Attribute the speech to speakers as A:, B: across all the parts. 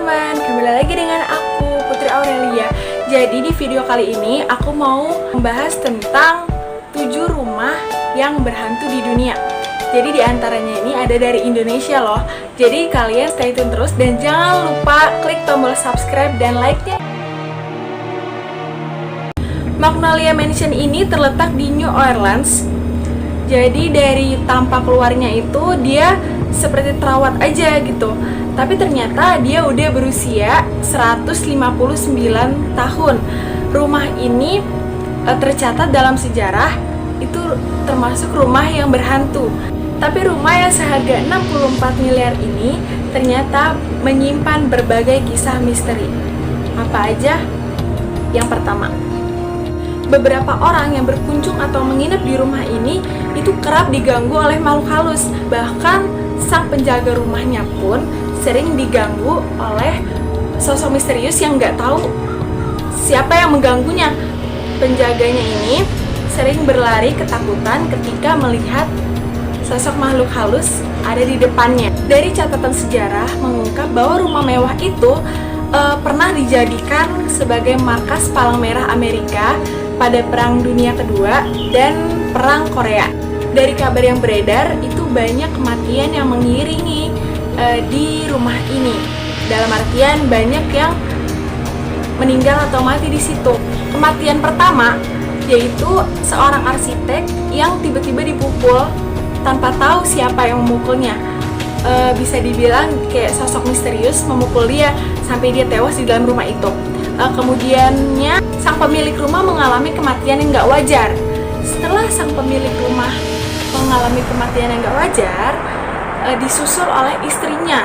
A: teman-teman, kembali lagi dengan aku, Putri Aurelia. Jadi di video kali ini aku mau membahas tentang 7 rumah yang berhantu di dunia. Jadi di antaranya ini ada dari Indonesia loh. Jadi kalian stay tune terus dan jangan lupa klik tombol subscribe dan like-nya. Magnolia Mansion ini terletak di New Orleans. Jadi dari tampak luarnya itu dia seperti terawat aja gitu. Tapi ternyata dia udah berusia 159 tahun. Rumah ini tercatat dalam sejarah itu termasuk rumah yang berhantu. Tapi rumah yang seharga 64 miliar ini ternyata menyimpan berbagai kisah misteri. Apa aja? Yang pertama, beberapa orang yang berkunjung atau menginap di rumah ini itu kerap diganggu oleh makhluk halus. Bahkan sang penjaga rumahnya pun sering diganggu oleh sosok misterius yang nggak tahu siapa yang mengganggunya. Penjaganya ini sering berlari ketakutan ketika melihat sosok makhluk halus ada di depannya. Dari catatan sejarah mengungkap bahwa rumah mewah itu pernah dijadikan sebagai markas Palang Merah Amerika pada Perang Dunia Kedua dan Perang Korea. Dari kabar yang beredar, itu banyak kematian yang mengiringi di rumah ini. Dalam artian banyak yang meninggal atau mati di situ. Kematian pertama yaitu seorang arsitek yang tiba-tiba dipukul tanpa tahu siapa yang memukulnya. Bisa dibilang kayak sosok misterius memukul dia sampai dia tewas di dalam rumah itu. Kemudiannya sang pemilik rumah mengalami kematian yang nggak wajar. Setelah sang pemilik rumah mengalami kematian yang nggak wajar, disusul oleh istrinya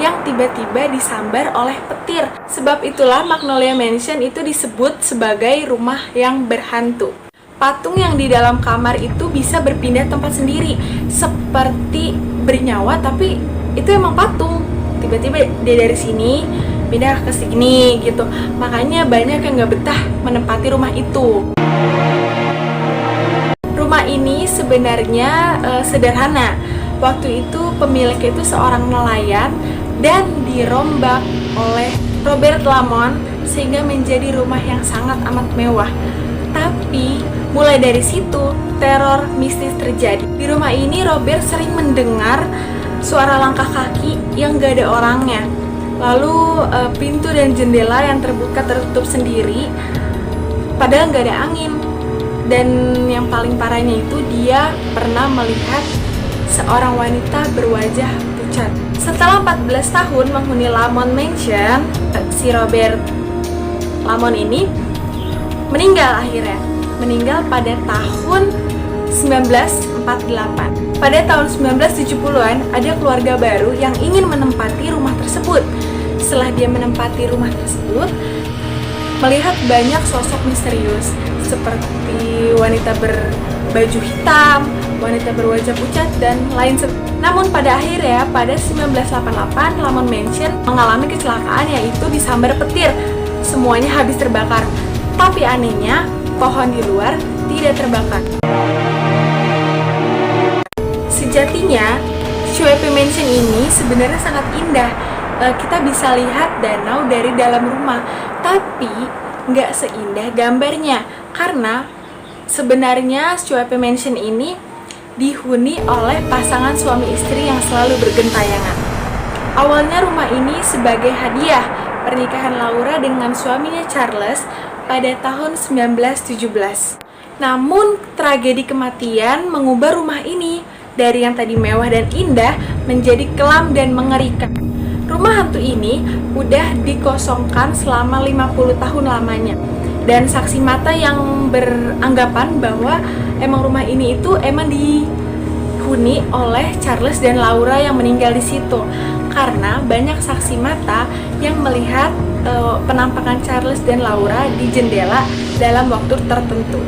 A: yang tiba-tiba disambar oleh petir. Sebab itulah Magnolia Mansion itu disebut sebagai rumah yang berhantu. Patung yang di dalam kamar itu bisa berpindah tempat sendiri, seperti bernyawa, tapi itu emang patung. Tiba-tiba dia dari sini pindah ke sini gitu. Makanya banyak yang nggak betah menempati rumah itu. Rumah ini sebenarnya sederhana. Waktu itu pemiliknya itu seorang nelayan dan dirombak oleh Robert Lamont sehingga menjadi rumah yang sangat amat mewah. Tapi mulai dari situ teror mistis terjadi. Di rumah ini Robert sering mendengar suara langkah kaki yang gak ada orangnya. Lalu pintu dan jendela yang terbuka tertutup sendiri padahal gak ada angin. Dan yang paling parahnya itu dia pernah melihat seorang wanita berwajah pucat. Setelah 14 tahun menghuni Lamont Mansion, si Robert Lamont ini meninggal akhirnya. Meninggal pada tahun 1948. Pada tahun 1970-an ada keluarga baru yang ingin menempati rumah tersebut. Setelah dia menempati rumah tersebut, melihat banyak sosok misterius seperti wanita berbaju hitam, wanita berwajah pucat, dan lain sebagainya. Namun pada akhirnya pada 1988 Lamont Mansion mengalami kecelakaan yaitu disambar petir. Semuanya habis terbakar. Tapi anehnya pohon di luar tidak terbakar. Sejatinya Shuepi Mansion ini sebenarnya sangat indah. Kita bisa lihat danau dari dalam rumah, tapi nggak seindah gambarnya. Karena sebenarnya Shuepi Mansion ini dihuni oleh pasangan suami istri yang selalu bergentayangan. Awalnya rumah ini sebagai hadiah pernikahan Laura dengan suaminya Charles pada tahun 1917. Namun tragedi kematian mengubah rumah ini dari yang tadi mewah dan indah menjadi kelam dan mengerikan. Rumah hantu ini udah dikosongkan selama 50 tahun lamanya. Dan saksi mata yang beranggapan bahwa emang rumah ini itu emang dihuni oleh Charles dan Laura yang meninggal di situ. Karena banyak saksi mata yang melihat penampakan Charles dan Laura di jendela dalam waktu tertentu.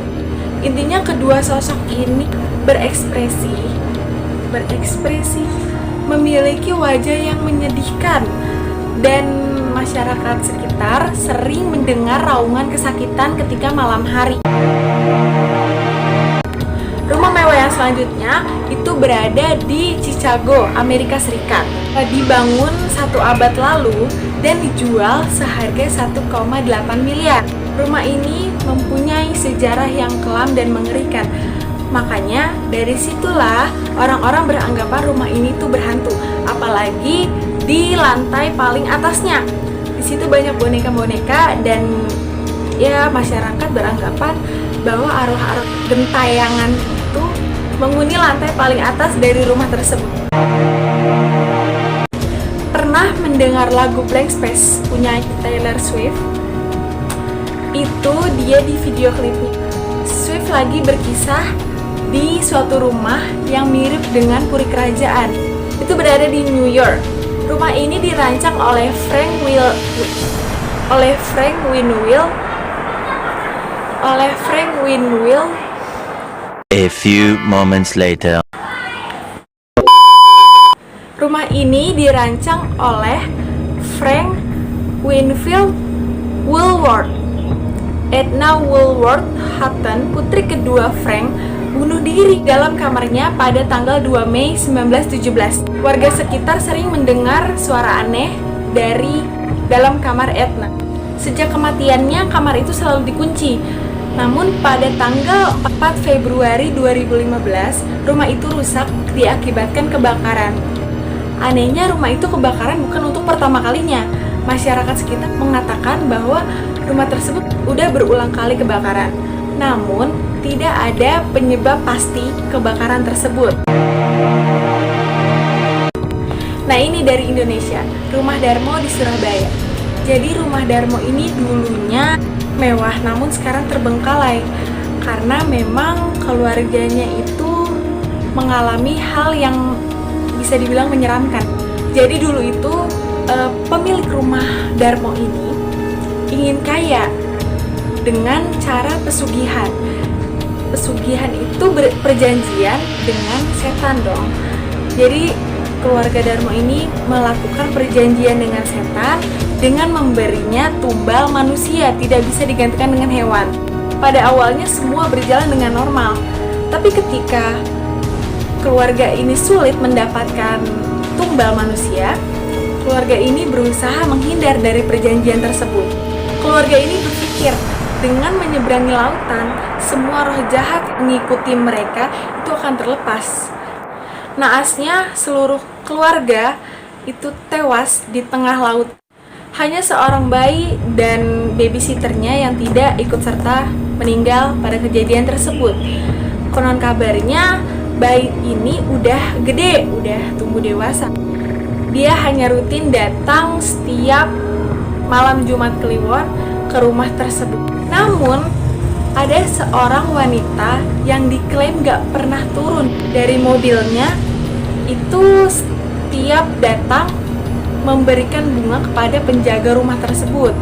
A: Intinya kedua sosok ini berekspresi, memiliki wajah yang menyedihkan, dan masyarakat sekitar sering mendengar raungan kesakitan ketika malam hari. Rumah mewah yang selanjutnya itu berada di Chicago, Amerika Serikat. Dibangun 1 abad lalu dan dijual seharga 1,8 miliar. Rumah ini mempunyai sejarah yang kelam dan mengerikan. Makanya dari situlah orang-orang beranggapan rumah ini tuh berhantu, apalagi di lantai paling atasnya. Di situ banyak boneka-boneka dan ya masyarakat beranggapan bahwa arwah-arwah gentayangan itu menghuni lantai paling atas dari rumah tersebut. Pernah mendengar lagu Blank Space punya Taylor Swift? Itu dia di video klipnya. Swift lagi berkisah di suatu rumah yang mirip dengan puri kerajaan. Itu berada di New York. Rumah ini dirancang oleh Frank Winwell.
B: A few moments later.
A: Rumah ini dirancang oleh Frank Winfield Woolworth. Edna Woolworth Hutton, putri kedua Frank, bunuh diri dalam kamarnya pada tanggal 2 Mei 1917. Warga sekitar sering mendengar suara aneh dari dalam kamar Edna. Sejak kematiannya, kamar itu selalu dikunci. Namun pada tanggal 4 Februari 2015, rumah itu rusak diakibatkan kebakaran. Anehnya rumah itu kebakaran bukan untuk pertama kalinya. Masyarakat sekitar mengatakan bahwa rumah tersebut udah berulang kali kebakaran. Namun tidak ada penyebab pasti kebakaran tersebut. Nah, ini dari Indonesia, Rumah Darmo di Surabaya. Jadi Rumah Darmo ini dulunya mewah, namun sekarang terbengkalai karena memang keluarganya itu mengalami hal yang bisa dibilang menyeramkan. Jadi dulu itu pemilik Rumah Darmo ini ingin kaya dengan cara pesugihan. Pesugihan itu perjanjian dengan setan dong. Jadi keluarga Darmo ini melakukan perjanjian dengan setan dengan memberinya tumbal manusia, tidak bisa digantikan dengan hewan. Pada awalnya semua berjalan dengan normal, tapi ketika keluarga ini sulit mendapatkan tumbal manusia, keluarga ini berusaha menghindar dari perjanjian tersebut. Keluarga ini berpikir dengan menyeberangi lautan, semua roh jahat mengikuti mereka itu akan terlepas. Naasnya seluruh keluarga itu tewas di tengah laut. Hanya seorang bayi dan babysitternya yang tidak ikut serta meninggal pada kejadian tersebut. Konon kabarnya bayi ini udah gede, udah tumbuh dewasa. Dia hanya rutin datang setiap malam Jumat Kliwon ke rumah tersebut. Namun ada seorang wanita yang diklaim gak pernah turun dari mobilnya, itu setiap datang memberikan bunga kepada penjaga rumah tersebut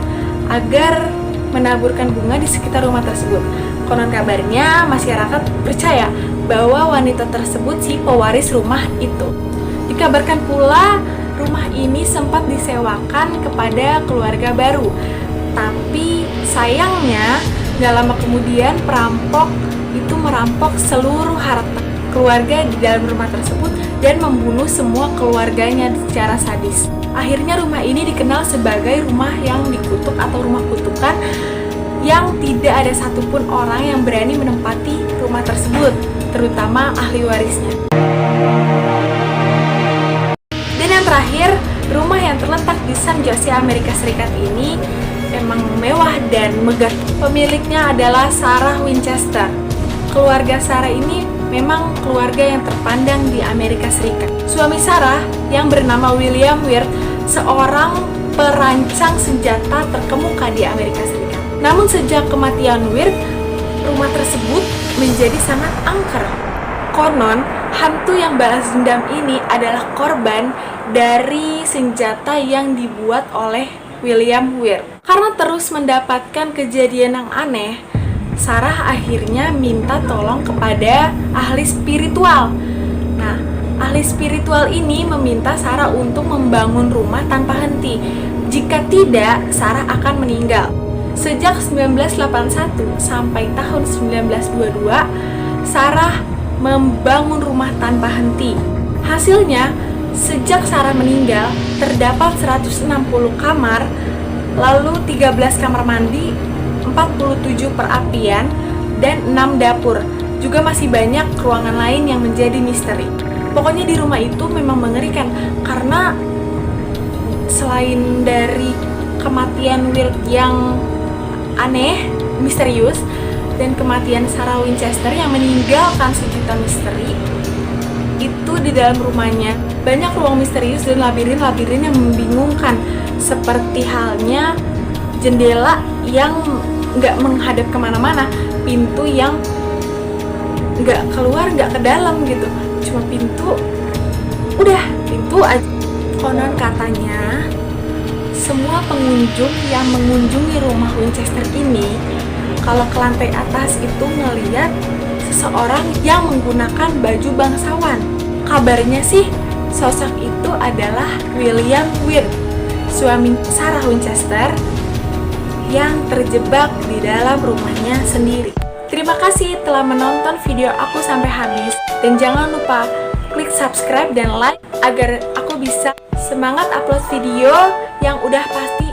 A: agar menaburkan bunga di sekitar rumah tersebut. Konon kabarnya masyarakat percaya bahwa wanita tersebut si pewaris rumah itu. Dikabarkan pula rumah ini sempat disewakan kepada keluarga baru, tapi sayangnya gak lama kemudian perampok itu merampok seluruh harta keluarga di dalam rumah tersebut dan membunuh semua keluarganya secara sadis. Akhirnya rumah ini dikenal sebagai rumah yang dikutuk atau rumah kutukan, yang tidak ada satupun orang yang berani menempati rumah tersebut, terutama ahli warisnya. Dan yang terakhir, rumah yang terletak di San Jose, Amerika Serikat ini memang mewah dan megah. Pemiliknya adalah Sarah Winchester. Keluarga Sarah ini memang keluarga yang terpandang di Amerika Serikat. Suami Sarah yang bernama William Wirt, seorang perancang senjata terkemuka di Amerika Serikat. Namun sejak kematian Wirt, rumah tersebut menjadi sangat angker. Konon, hantu yang balas dendam ini adalah korban dari senjata yang dibuat oleh William Wirt. Karena terus mendapatkan kejadian yang aneh, Sarah akhirnya minta tolong kepada ahli spiritual. Nah, ahli spiritual ini meminta Sarah untuk membangun rumah tanpa henti. Jika tidak, Sarah akan meninggal. Sejak 1981 sampai tahun 1922, Sarah membangun rumah tanpa henti. Hasilnya, sejak Sarah meninggal, terdapat 160 kamar, lalu 13 kamar mandi, 47 perapian, dan 6 dapur. Juga masih banyak ruangan lain yang menjadi misteri. Pokoknya di rumah itu memang mengerikan, karena selain dari kematian Will yang aneh, misterius, dan kematian Sarah Winchester yang meninggalkan sejuta misteri, itu di dalam rumahnya banyak ruang misterius dan labirin-labirin yang membingungkan, seperti halnya jendela yang nggak menghadap kemana-mana, pintu yang nggak keluar, nggak ke dalam gitu, cuma pintu, udah pintu aja. Konon katanya semua pengunjung yang mengunjungi rumah Winchester ini, kalau ke lantai atas itu ngeliat seseorang yang menggunakan baju bangsawan. Kabarnya sih sosok itu adalah William Wirt, suami Sarah Winchester yang terjebak di dalam rumahnya sendiri. Terima kasih telah menonton video aku sampai habis, dan jangan lupa klik subscribe dan like agar aku bisa semangat upload video yang udah pasti